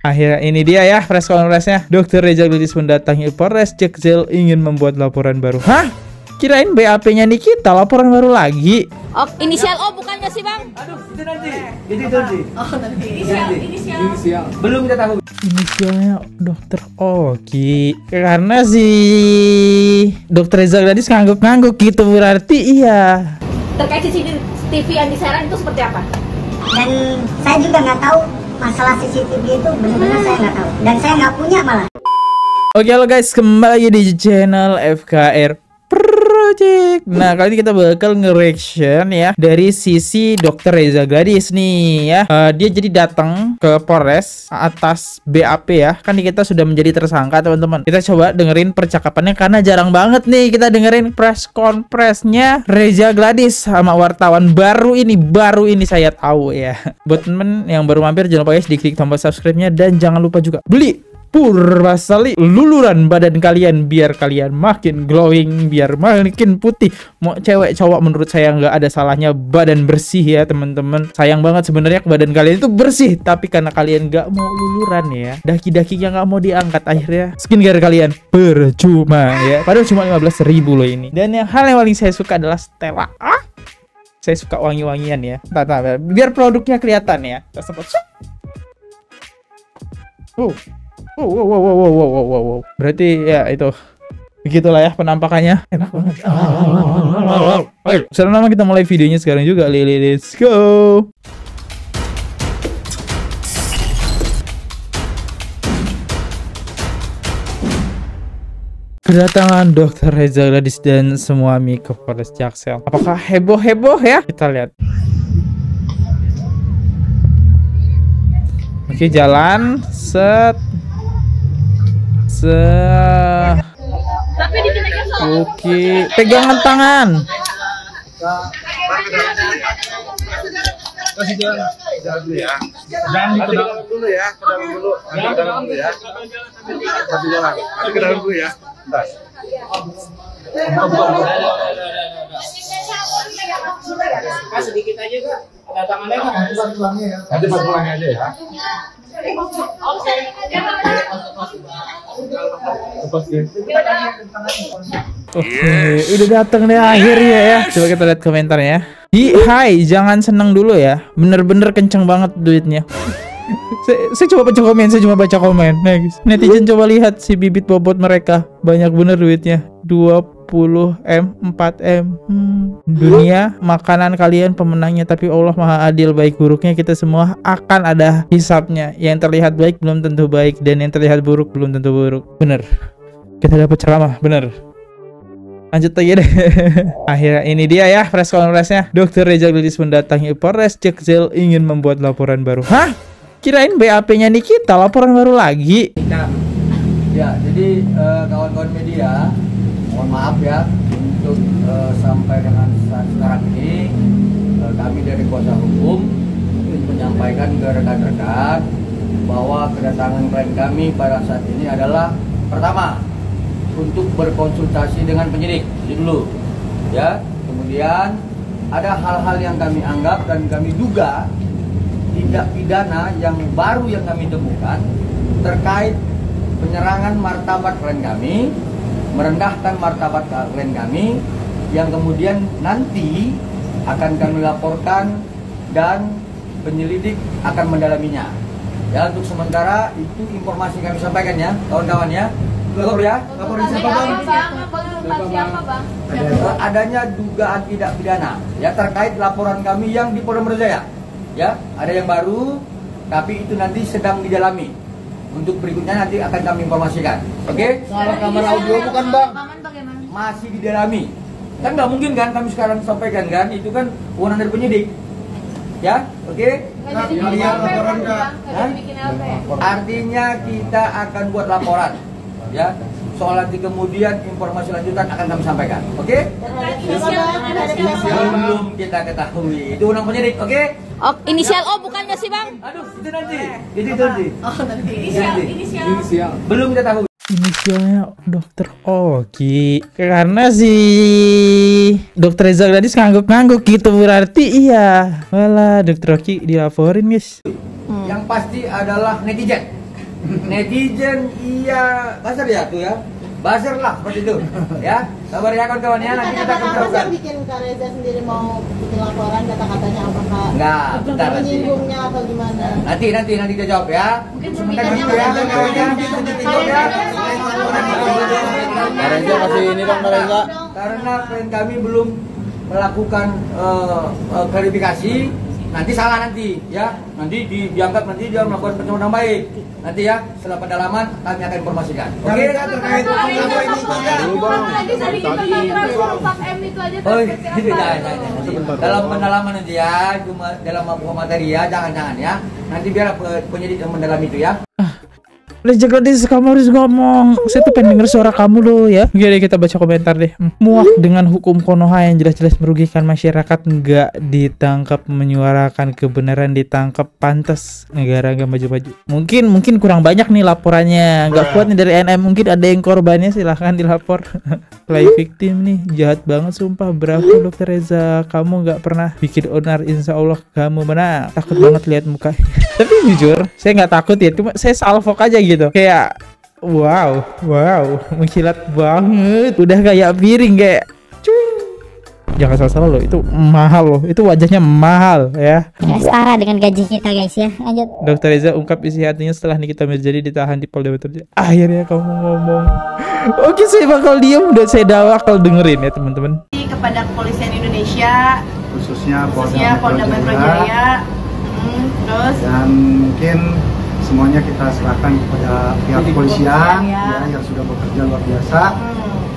Akhirnya ini dia ya press conference-nya. Dr. Reza Gladys mendatangi Polres Jaksel ingin membuat laporan baru. Hah? Kirain BAP-nya Nikita laporan baru lagi. Oh, inisial O bukannya sih, Bang? Aduh, itu nanti. Itu nanti. Oh, nanti. Inisial. Belum kita tahu. Inisialnya Dokter Oki. Karena si Dr. Reza Gladys ngangguk-ngangguk gitu berarti iya. Terkait CCTV yang di Serang itu seperti apa? Dan saya juga nggak tahu masalah CCTV itu, benar-benar saya nggak tahu. Dan saya nggak punya malah. Oke, halo guys, kembali lagi di channel FKR Project. Nah, kali ini kita bakal nge-reaction ya dari sisi Dr. Reza Gladys nih ya. Dia jadi datang ke Polres atas BAP ya. Kan kita sudah menjadi tersangka, teman-teman. Kita coba dengerin percakapannya karena jarang banget nih kita dengerin press conference-nya Reza Gladys sama wartawan baru ini saya tahu ya. Buat temen yang baru mampir, jangan lupa guys diklik tombol subscribe-nya dan jangan lupa juga beli Purbasali luluran badan kalian biar kalian makin glowing, biar makin putih. Mau cewek cowok menurut saya nggak ada salahnya badan bersih ya teman-teman. Sayang banget sebenarnya badan kalian itu bersih, tapi karena kalian nggak mau luluran ya, daki-dakinya nggak mau diangkat, akhirnya skincare kalian percuma ya. Padahal cuma 15.000 loh ini. Dan yang hal yang paling saya suka adalah Stella. Saya suka wangi-wangian ya. Biar produknya kelihatan ya. Wow. Berarti ya itu begitulah ya penampakannya. Enak banget. Ayo, sekarang kita mulai videonya sekarang juga. Let's go. Kedatangan Dr. Reza Gladys dan semua Mi ke Polres Jaksel. Apakah heboh ya? Kita lihat. Oke, jalan set. Oke, pegangan tangan. Kasih jalan dulu ya. Jangan ke dalam dulu ya. Ke dalam dulu. Ke dalam dulu ya. Satu jalan. Ke dalam dulu ya. Bentar. Sedikit aja Kak. Ada tangannya Kak. Nanti pas pulangnya aja ya. Oke, udah datang deh akhirnya ya. Coba kita lihat komentarnya. Hai, jangan seneng dulu ya. Bener-bener kenceng banget duitnya. Saya coba baca komen, saya cuma baca komen. Nah, guys, netizen coba lihat si bibit bobot mereka. Banyak bener duitnya. 20M, 4M. Dunia, makanan kalian pemenangnya, tapi Allah Maha Adil, baik buruknya kita semua akan ada hisapnya. Yang terlihat baik belum tentu baik, dan yang terlihat buruk belum tentu buruk. Bener. Kita dapat ceramah, bener. Lanjut aja deh. Akhirnya ini dia ya press conference-nya. Dr. Reza Gladys mendatangi Polres Jaksel ingin membuat laporan baru. Hah? Kirain BAP-nya Nikita laporan baru lagi. Ya, jadi kawan-kawan media, mohon maaf ya untuk sampai dengan saat sekarang ini kami dari kuasa hukum ingin menyampaikan ke rekan-rekan bahwa kedatangan klien kami pada saat ini adalah pertama untuk berkonsultasi dengan penyidik dulu ya. Kemudian ada hal-hal yang kami anggap dan kami duga tindak pidana yang baru yang kami temukan terkait penyerangan martabat klien kami, merendahkan martabat klien kami, yang kemudian nanti akan kami laporkan dan penyelidik akan mendalaminya. Ya, untuk sementara itu informasi kami sampaikan ya, kawan-kawan ya. Cukup ya? Laporin siapa Bang? Adanya dugaan tindak pidana ya terkait laporan kami yang di Polda Metro Jaya. Ya, ada yang baru, tapi itu nanti sedang didalami. Untuk berikutnya nanti akan kami informasikan. Oke? Soal rekaman audio bukan Bang? Masih didalami. Kan nggak mungkin kan kami sekarang sampaikan kan? Itu kan wewenang dari penyidik. Ya, oke? Artinya kita akan buat laporan. Ya, soal nanti kemudian informasi lanjutan akan kami sampaikan. Oke? Belum kita ketahui. Itu wewenang penyidik, oke? Oh, inisial O bukannya sih, Bang? Aduh, itu nanti. Itu nanti. Oh, nanti. Inisial. Belum kita tahu. Inisialnya Dokter Oki. Karena si Dr. Reza Gladys ngangguk-ngangguk gitu berarti iya. Walah, Dokter Oki dilaporin guys. Yang pasti adalah netizen. Netizen iya buzzer ya tuh ya. Buzzer lah seperti itu. Ya. Sabar ya kawan-kawan ya, nanti kita akan Kata-kata apa teruskan. sih bikin Kak Reza sendiri mau bikin laporan, kata-katanya apakah Enggak, bentar nanti. menyinggungnya atau gimana? Nanti kita jawab ya. Sebentar dulu ya kawan-kawan ya. Dijawab ya. Kak Reza kasih ini dong, Kak Reza. Karena klien kami belum melakukan klarifikasi, nanti salah nanti ya. Nanti dianggap nanti dia melakukan pencemaran baik. Nanti ya setelah pendalaman kami akan informasikan. Oke kan terkait apa ini Oh gitu jangan. Dalam pendalaman nanti ya, cuma dalam materi ya, jangan ya. Nanti biar penyidik yang mendalami itu ya. Reza Gladys, kamu harus ngomong. Saya tuh pengen denger suara kamu loh ya. Oke deh, kita baca komentar deh. Muak dengan hukum Konoha yang jelas-jelas merugikan masyarakat. Nggak ditangkap menyuarakan kebenaran, ditangkap pantas negara nggak maju-maju. Mungkin kurang banyak nih laporannya. Nggak kuat nih dari NM. Mungkin ada yang korbannya, silahkan dilapor. Play victim nih, jahat banget sumpah. Bravo Dokter Reza, kamu nggak pernah bikin onar. Insya Allah kamu menang. Takut banget lihat muka. Tapi jujur, saya nggak takut ya. Cuma saya salfok aja gitu. Kayak wow, mengkilat banget. Udah kayak piring kayak cuing. Jangan salah-salah loh, itu mahal loh. Itu wajahnya mahal ya. Nggak setara dengan gaji kita guys ya. Lanjut. Dokter Reza ungkap isi hatinya setelah Nikita Mirzani ditahan di Polda Metro Jaya. Akhirnya kamu ngomong. Oke, saya bakal diam dan saya bakal dengerin ya teman-teman. Kepada kepolisian Indonesia, Khususnya Polda Metro Jaya, terus dan mungkin semuanya kita serahkan kepada pihak kepolisian ya, yang sudah bekerja luar biasa.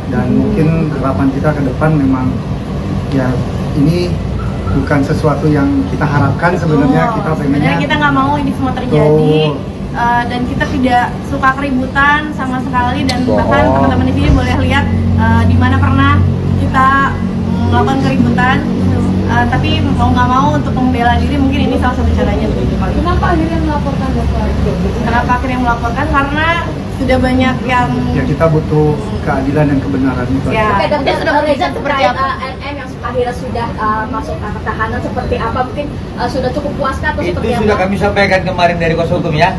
Dan mungkin harapan kita ke depan memang ya ini bukan sesuatu yang kita harapkan sebenarnya. Kita pengennya kita nggak mau ini semua terjadi. Dan kita tidak suka keributan sama sekali, dan bahkan teman-teman di sini boleh lihat di mana pernah kita melakukan keributan. Tapi mau nggak mau untuk membela diri mungkin ini salah satu caranya. Kenapa akhirnya melaporkan dokter? Kenapa akhirnya melaporkan? Karena sudah banyak yang ya kita butuh keadilan dan kebenaran itu. Ya. Oke, Dokter Sudah Reza, seperti terkait apa? NM yang akhirnya sudah masuk ke tahanan seperti apa? Mungkin sudah cukup puaskah atau Itu seperti apa? sudah kami sampaikan kemarin dari kuasa hukum ya.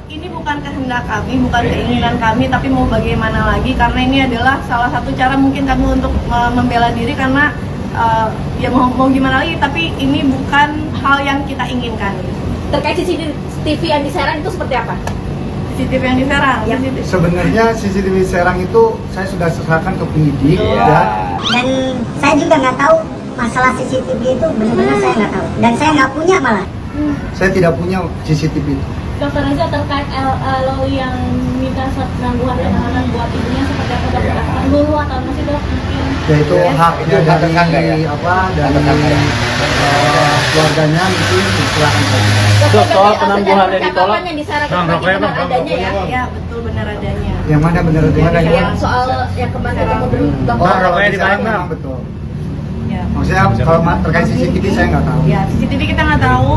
Ini bukan kehendak kami, bukan keinginan kami, tapi mau bagaimana lagi, karena ini adalah salah satu cara mungkin kami untuk membela diri, karena ya mau gimana lagi, tapi ini bukan hal yang kita inginkan. Terkait CCTV yang di Serang itu seperti apa? CCTV yang di Serang, Ya. Sebenarnya CCTV Serang itu saya sudah serahkan ke penyidik ya. Dan saya juga nggak tahu masalah CCTV itu, benar-benar saya nggak tahu. Dan saya nggak punya malah. Saya tidak punya CCTV itu. Dokter Reza, terkait LOI yang minta penangguhan penahanan buat ibunya seperti apa dokter? Dulu atau masih dok? Mungkin. Ya itu haknya Itu hak tetangga dari ya? dari keluarganya mungkin silakan saja. Dokter, soal berarti penangguhannya ditolak. percakapan yang disarankan benar adanya ya? Ya betul, benar adanya. Yang mana benar adanya? Yang soal yang kemarin ketemu dokter. Kalau rokoknya di dibalik, Serang Bang. memang betul. Ya. Maksudnya kalau terkait CCTV saya nggak tahu. Ya, CCTV kita nggak tahu,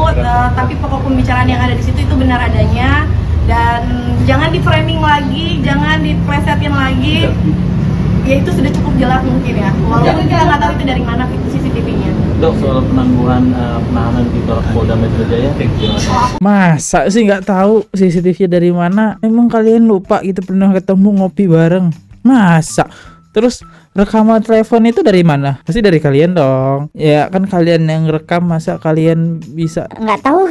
tapi pokok pembicaraan yang ada di situ itu benar adanya, dan jangan di framing lagi, jangan diplesetin lagi. Ya itu sudah cukup jelas mungkin ya. Walaupun kita nggak tahu itu dari mana CCTV-nya. Dok, soal penangguhan penahanan di Polda Metro Jaya, Masa sih nggak tahu CCTV dari mana? Emang kalian lupa gitu pernah ketemu ngopi bareng? Masa? Terus rekaman telepon itu dari mana? Pasti dari kalian dong. Ya kan kalian yang rekam, masa kalian bisa Nggak tahu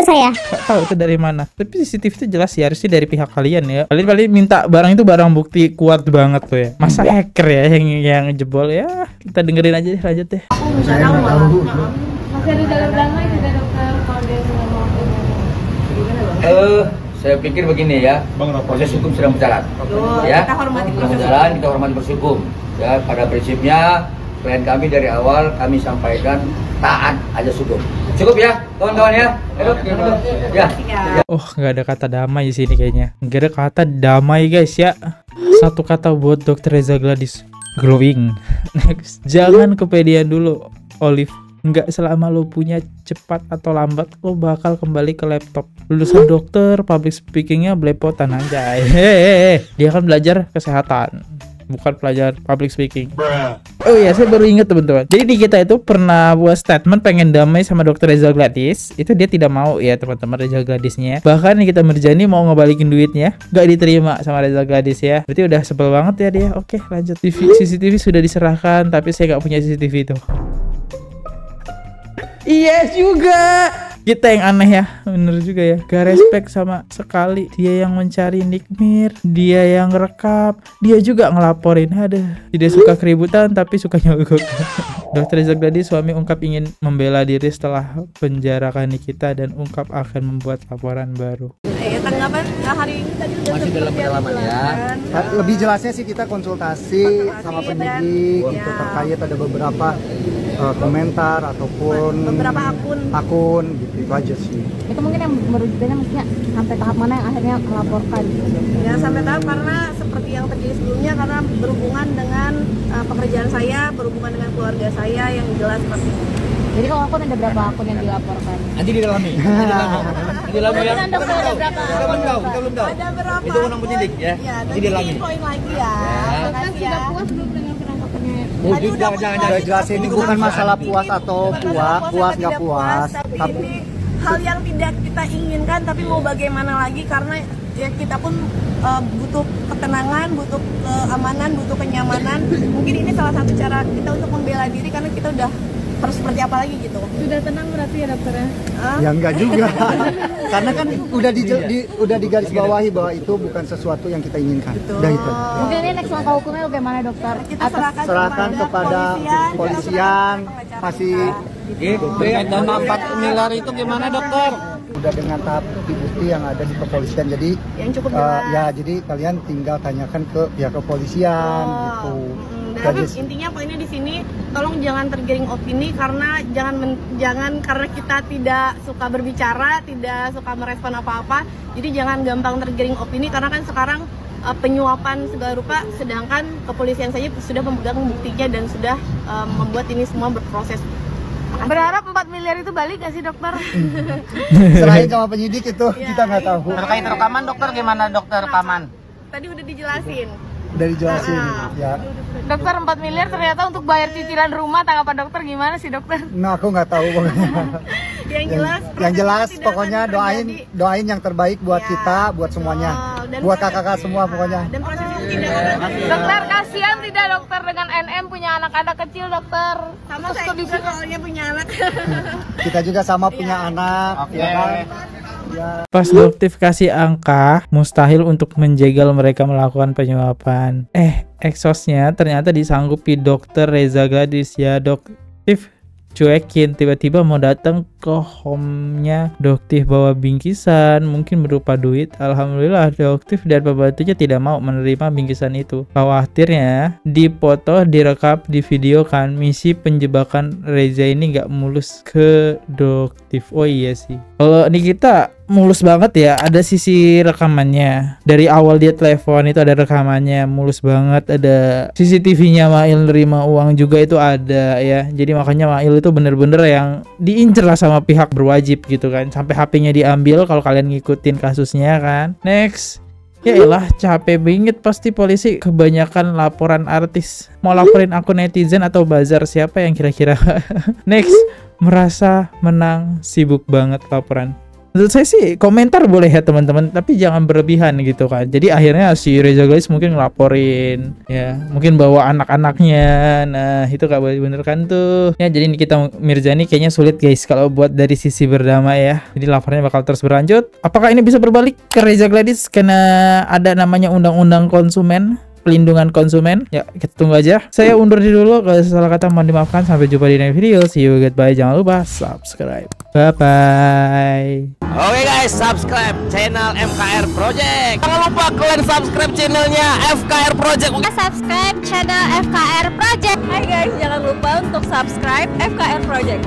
saya. nggak tahu itu dari mana? Tapi CCTV itu jelas ya, harusnya dari pihak kalian ya. Kalian paling minta barang itu barang bukti kuat banget tuh ya. Masa hacker ya yang jebol ya? Kita dengerin aja deh, lanjut deh. Saya nggak tahu. Masih ada dalam damai juga dokter kalau dia sudah mau Saya pikir begini ya, proses hukum sedang berjalan. Ya, Kita hormati sedang proses berjalan, kita hormati proses hukum. Ya, pada prinsipnya klien kami dari awal kami sampaikan taat ajas hukum. Cukup ya, kawan-kawan ya. Ayo, ya. Oh, nggak ada kata damai di sini kayaknya. Nggak ada kata damai guys ya. Satu kata buat Dokter Reza Gladys, glowing. Next, jangan kepedean dulu, Olive. Nggak selama lo punya cepat atau lambat lo bakal kembali ke laptop. Lulusan dokter, public speakingnya belepotan aja. Hehehe. Dia kan belajar kesehatan. bukan pelajaran public speaking. Oh iya, saya baru ingat teman-teman. Jadi di kita itu pernah buat statement pengen damai sama Dr. Reza Gladys. Itu dia tidak mau ya teman-teman, Reza Gladysnya. Bahkan kita Mirjani mau ngebalikin duitnya, gak diterima sama Reza Gladys ya. Berarti udah sebel banget ya dia. Oke, lanjut. CCTV sudah diserahkan, tapi saya gak punya CCTV itu. Iya juga. Kita yang aneh ya, bener juga ya. Gak respect sama sekali. Dia yang mencari Nikmir, dia yang rekam, dia juga ngelaporin. Aduh, tidak suka keributan tapi suka nyogok. Dr. Reza Gladys, suami ungkap ingin membela diri setelah penjarakan Nikita dan ungkap akan membuat laporan baru. Tanggapan hari ini tadi udah Masih dalam pendalaman ya. Lebih jelasnya sih kita konsultasi sama penyidik untuk terkait ada beberapa komentar ataupun beberapa akun gitu, itu aja sih. Itu mungkin yang merugikannya maksudnya sampai tahap mana yang akhirnya melaporkan gitu. ya, sampai tahap karena seperti yang terjadi sebelumnya, karena berhubungan dengan pekerjaan saya, berhubungan dengan keluarga saya yang jelas seperti itu. Jadi kalau akun ada berapa akun yang dilaporkan? Nanti didalami. Didalami ya. Ada berapa? Kita belum tahu. Ada berapa? Itu undang penyidik ya. Nanti Didalami. infoin lagi ya. Makasih ya. puas belum dengan penangkapannya? Tadi udah Udah jelasin ini bukan masalah puas atau puas nggak puas, tapi ini hal yang tidak kita inginkan, tapi mau bagaimana lagi, karena ya kita pun butuh ketenangan, butuh keamanan, butuh kenyamanan. Mungkin ini salah satu cara kita untuk membela diri, karena kita udah harus seperti apa lagi gitu. Sudah tenang berarti ya dokternya? ya enggak juga. Karena kan udah digarisbawahi bahwa itu bukan sesuatu yang kita inginkan. Udah itu. Mungkin ini next langkah hukumnya bagaimana dokter? Kita Serahkan kepada kepolisian, masih Dana 4 miliar itu gimana dokter? udah dengan tahap bukti yang ada di kepolisian. Jadi yang cukup jelas. ya jadi kalian tinggal tanyakan ke pihak kepolisian gitu. Tapi intinya poinnya di sini, tolong jangan tergiring opini, karena jangan karena kita tidak suka berbicara, tidak suka merespon apa-apa. Jadi jangan gampang tergiring opini, karena kan sekarang penyuapan segala rupa, sedangkan kepolisian saja sudah memegang buktinya dan sudah membuat ini semua berproses. Berharap 4 miliar itu balik gak sih dokter? Selain sama penyidik itu kita nggak tahu. Terkait rekaman dokter, gimana dokter rekaman? Tadi udah dijelasin. Udah dijelasin ya. Dokter 4 miliar ternyata untuk bayar cicilan rumah, tanggapan dokter gimana sih dokter? Nah aku nggak tahu pokoknya. yang jelas pokoknya doain yang terbaik buat kita, buat semuanya, buat kakak-kakak semua pokoknya. Dan proses itu tidak akan Dokter kasihan tidak dokter dengan NM punya anak-anak kecil dokter? sama saya juga kalau dia punya anak. Kita juga sama punya anak, ya kan? Ya. Pas Doktif kasih angka, mustahil untuk menjegal mereka melakukan penyuapan. Exhaustnya ternyata disanggupi Dr. Reza Gladys ya. Doktif cuekin, tiba-tiba mau datang ke home-nya Doktif bawa bingkisan, mungkin berupa duit. Alhamdulillah Doktif dan pembantunya tidak mau menerima bingkisan itu. Khawatirnya dipoto, direkam, divideokan. Misi penjebakan Reza ini nggak mulus ke Doktif. Oh iya sih, kalau ini kita mulus banget ya, ada sisi rekamannya. Dari awal dia telepon itu ada rekamannya, mulus banget. Ada CCTV-nya Mail nerima uang juga itu ada ya. Jadi makanya Mail itu bener-bener yang diincer lah sama pihak berwajib gitu kan. Sampai HP-nya diambil kalau kalian ngikutin kasusnya kan. Next. Ya elah, capek banget pasti polisi, kebanyakan laporan artis. Mau laporin akun netizen atau bazar, siapa yang kira-kira? Next. Merasa menang, sibuk banget laporan. Menurut saya sih komentar boleh ya teman-teman, tapi jangan berlebihan gitu kan. Jadi akhirnya si Reza Gladys mungkin ngelaporin ya, mungkin bawa anak-anaknya. Nah itu gak boleh, bener kan tuh ya. Jadi Nikita Mirjani kayaknya sulit guys kalau buat dari sisi berdamai ya. Jadi laporannya bakal terus berlanjut. Apakah ini bisa berbalik ke Reza Gladys karena ada namanya undang-undang konsumen, pelindungan konsumen? Ya kita tunggu aja. Saya undur diri dulu, kalau salah kata mohon dimaafkan. Sampai jumpa di next video. See you, goodbye. Jangan lupa subscribe. Bye bye. Oke guys, subscribe channel FKR Project. Jangan lupa kalian subscribe channelnya FKR Project. Subscribe channel FKR Project. Hai guys, jangan lupa untuk subscribe FKR Project.